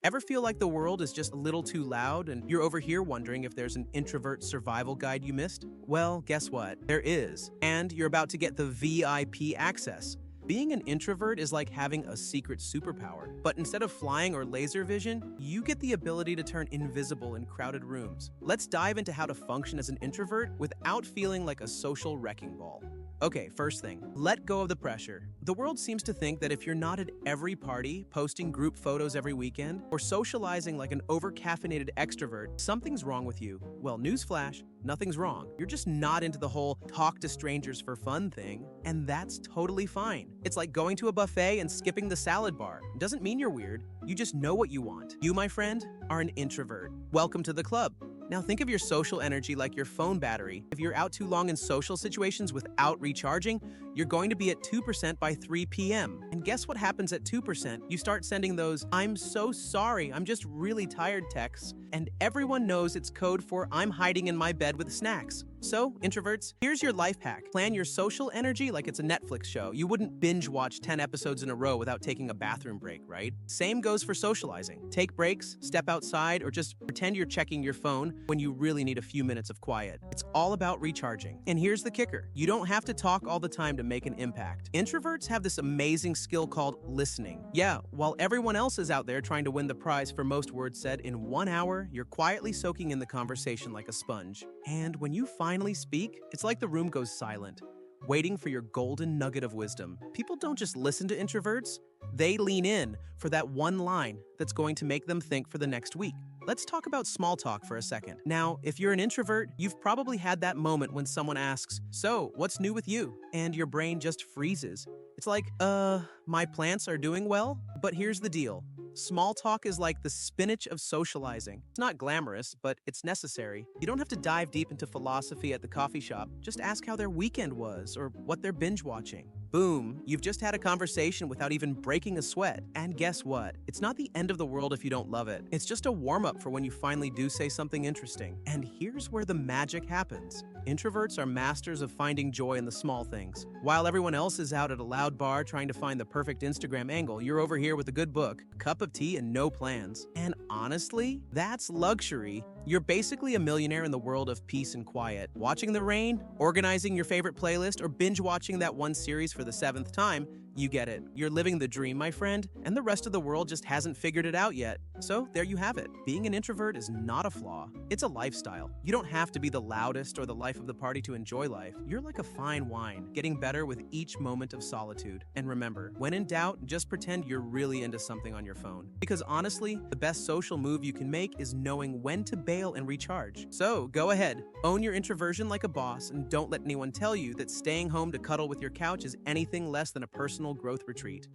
Ever feel like the world is just a little too loud and you're over here wondering if there's an introvert survival guide you missed? Well, guess what? There is. And you're about to get the VIP access. Being an introvert is like having a secret superpower, but instead of flying or laser vision, you get the ability to turn invisible in crowded rooms. Let's dive into how to function as an introvert without feeling like a social wrecking ball. Okay, first thing, let go of the pressure. The world seems to think that if you're not at every party, posting group photos every weekend, or socializing like an over-caffeinated extrovert, something's wrong with you. Well, newsflash, nothing's wrong. You're just not into the whole talk to strangers for fun thing, and that's totally fine. It's like going to a buffet and skipping the salad bar. It doesn't mean you're weird. You just know what you want. You, my friend, are an introvert. Welcome to the club. Now think of your social energy like your phone battery. If you're out too long in social situations without recharging, you're going to be at 2% by 3 p.m. And guess what happens at 2%? You start sending those, "I'm so sorry, I'm just really tired" texts, and everyone knows it's code for "I'm hiding in my bed with snacks." So, introverts, here's your life hack. Plan your social energy like it's a Netflix show. You wouldn't binge watch 10 episodes in a row without taking a bathroom break, right? Same goes for socializing. Take breaks, step outside, or just pretend you're checking your phone when you really need a few minutes of quiet. It's all about recharging. And here's the kicker. You don't have to talk all the time to make an impact. Introverts have this amazing skill called listening. Yeah, while everyone else is out there trying to win the prize for most words said in 1 hour, you're quietly soaking in the conversation like a sponge. And when you finally speak, it's like the room goes silent, waiting for your golden nugget of wisdom. People don't just listen to introverts, they lean in for that one line that's going to make them think for the next week. Let's talk about small talk for a second. Now, if you're an introvert, you've probably had that moment when someone asks, "So, what's new with you?" And your brain just freezes. It's like, my plants are doing well? But here's the deal. Small talk is like the spinach of socializing. It's not glamorous, but it's necessary. You don't have to dive deep into philosophy at the coffee shop. Just ask how their weekend was or what they're binge watching. Boom, you've just had a conversation without even breaking a sweat. And guess what? It's not the end of the world if you don't love it. It's just a warm-up for when you finally do say something interesting. And here's where the magic happens. Introverts are masters of finding joy in the small things. While everyone else is out at a loud bar trying to find the perfect Instagram angle, you're over here with a good book, a cup of tea, and no plans. And honestly, that's luxury. You're basically a millionaire in the world of peace and quiet. Watching the rain, organizing your favorite playlist, or binge watching that one series for the 7th time, you get it. You're living the dream, my friend, and the rest of the world just hasn't figured it out yet. So there you have it. Being an introvert is not a flaw. It's a lifestyle. You don't have to be the loudest or the life of the party to enjoy life. You're like a fine wine, getting better with each moment of solitude. And remember, when in doubt, just pretend you're really into something on your phone. Because honestly, the best social move you can make is knowing when to bail and recharge. So go ahead, own your introversion like a boss, and don't let anyone tell you that staying home to cuddle with your couch is anything less than a personal growth retreat.